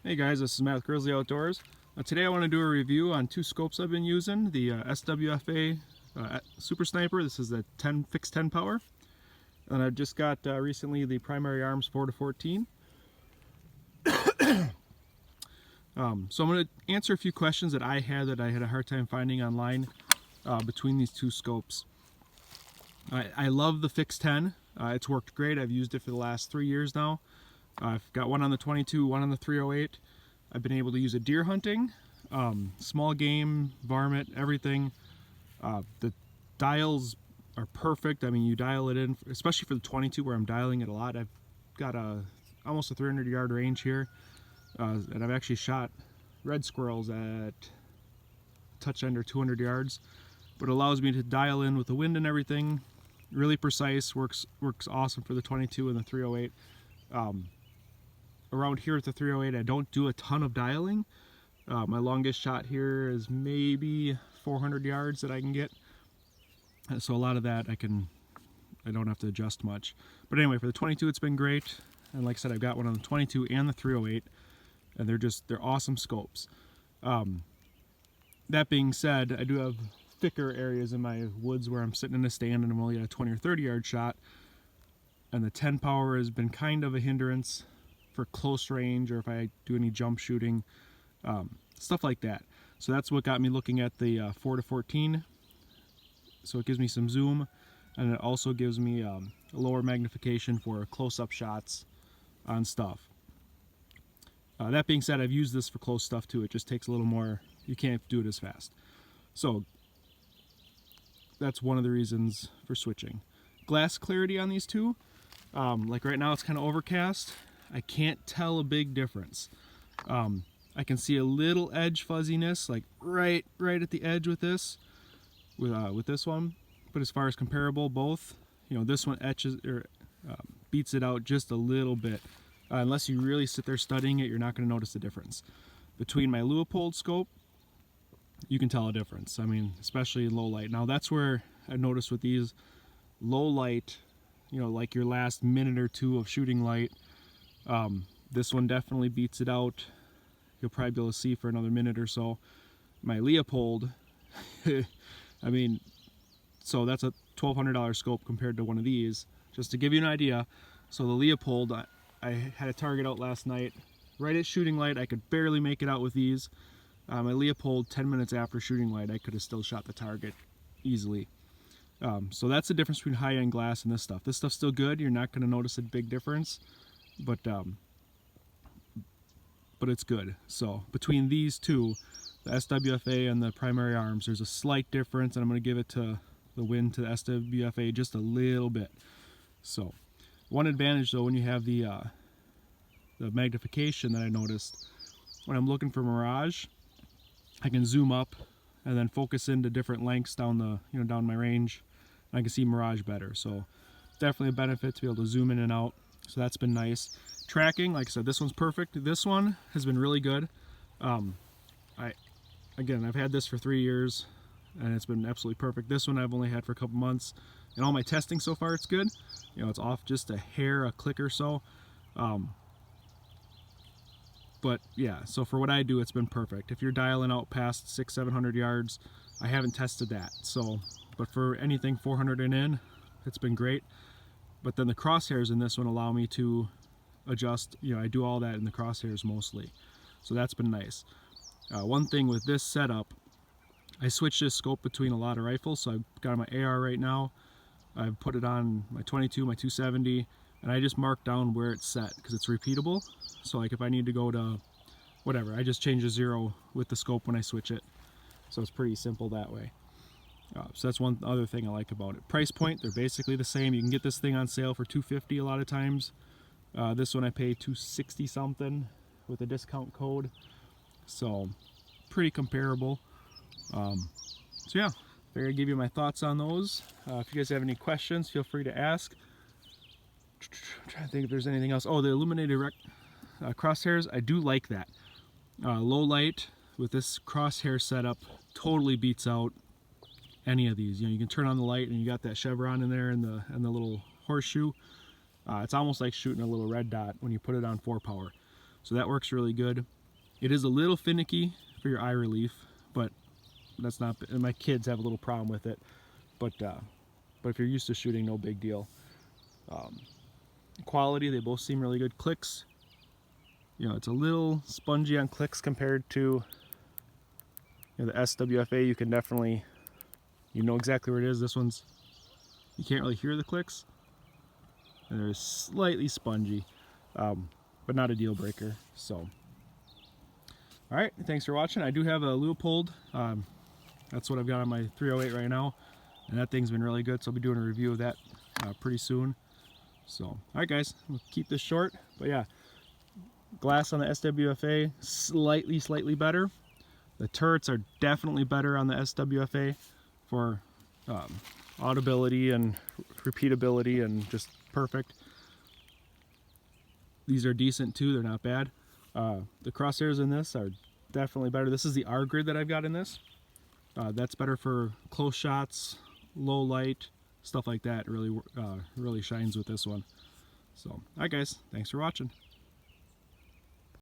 Hey guys, this is Matt with Grizzly-Outdoors. Today I want to do a review on two scopes I've been using. The SWFA Super Sniper. This is a fixed 10 power. And I've just got recently the Primary Arms 4-14. So I'm going to answer a few questions that I had a hard time finding online between these two scopes. I love the fixed 10. It's worked great. I've used it for the last 3 years now. I've got one on the 22, one on the 308. I've been able to use it deer hunting, small game, varmint, everything. The dials are perfect. I mean, you dial it in, especially for the 22 where I'm dialing it a lot. I've got almost a 300-yard range here, and I've actually shot red squirrels at touch under 200 yards. But it allows me to dial in with the wind and everything. Really precise, works awesome for the 22 and the 308. Around here at the 308, I don't do a ton of dialing. My longest shot here is maybe 400 yards that I can get. So a lot of that I don't have to adjust much. But anyway, for the 22, it's been great. And like I said, I've got one on the 22 and the 308, and they're awesome scopes. That being said, I do have thicker areas in my woods where I'm sitting in a stand and I'm only at a 20 or 30 yard shot. And the 10 power has been kind of a hindrance for close range, or if I do any jump shooting, stuff like that. So that's what got me looking at the 4-14. So it gives me some zoom, and it also gives me a lower magnification for close-up shots on stuff. That being said, I've used this for close stuff too. It just takes a little more, you can't do it as fast. So that's one of the reasons for switching. Glass clarity on these two, like right now it's kind of overcast. I can't tell a big difference. I can see a little edge fuzziness, like right at the edge with this one. But as far as comparable, both, this one etches or beats it out just a little bit. Unless you really sit there studying it, you're not going to notice the difference. Between my Leupold scope, you can tell a difference. I mean, especially in low light. Now that's where I noticed with these low light, like your last minute or two of shooting light, this one definitely beats it out. You'll probably be able to see for another minute or so. My Leupold, I mean, so that's a $1,200 scope compared to one of these. Just to give you an idea, so the Leupold, I had a target out last night, right at shooting light. I could barely make it out with these. My Leupold, 10 minutes after shooting light, I could have still shot the target easily. So that's the difference between high-end glass and this stuff. This stuff's still good. You're not going to notice a big difference, but it's good. So between these two, the SWFA and the Primary Arms, there's a slight difference, and I'm going to give it to the win to the SWFA just a little bit. So one advantage though, when you have the magnification that I noticed, when I'm looking for mirage, I can zoom up and then focus into different lengths down down my range, and I can see mirage better. So definitely a benefit to be able to zoom in and out. So that's been nice. Tracking, like I said, this one's perfect. This one has been really good. I've had this for 3 years, and it's been absolutely perfect. This one I've only had for a couple months, and all my testing so far, it's good. It's off just a hair, a click or so. But yeah, so for what I do, it's been perfect. If you're dialing out past 600-700 yards, I haven't tested that. So, but for anything 400 and in, it's been great. But then the crosshairs in this one allow me to adjust. I do all that in the crosshairs mostly. So that's been nice. One thing with this setup, I switched this scope between a lot of rifles. So I've got my AR right now. I've put it on my 22, my 270, and I just mark down where it's set because it's repeatable. So like if I need to go to whatever, I just change the 0 with the scope when I switch it. So it's pretty simple that way. So that's one other thing I like about it. Price point, they're basically the same. You can get this thing on sale for $250 a lot of times. This one I pay $260 something with a discount code. So pretty comparable. So yeah, figured I'd give you my thoughts on those. If you guys have any questions, feel free to ask. I'm trying to think if there's anything else. Oh, the illuminated crosshairs, I do like that. Low light with this crosshair setup totally beats out any of these. You can turn on the light and you got that chevron in there and the little horseshoe. It's almost like shooting a little red dot when you put it on 4 power. So that works really good. It is a little finicky for your eye relief, but that's not, and my kids have a little problem with it. But if you're used to shooting, no big deal. Quality, they both seem really good. Clicks, you know, it's a little spongy on clicks compared to, you know, the SWFA. You can definitely, you know exactly where it is. This one's, you can't really hear the clicks, and they're slightly spongy, but not a deal breaker. So, all right, thanks for watching. I do have a Leupold. That's what I've got on my 308 right now, and that thing's been really good. So I'll be doing a review of that pretty soon. So, all right, guys, we'll keep this short. But yeah, glass on the SWFA slightly better. The turrets are definitely better on the SWFA for audibility and repeatability, and just perfect. These are decent too, they're not bad. The crosshairs in this are definitely better. This is the R grid that I've got in this. That's better for close shots, low light, stuff like that. Really shines with this one. So, alright guys, thanks for watching.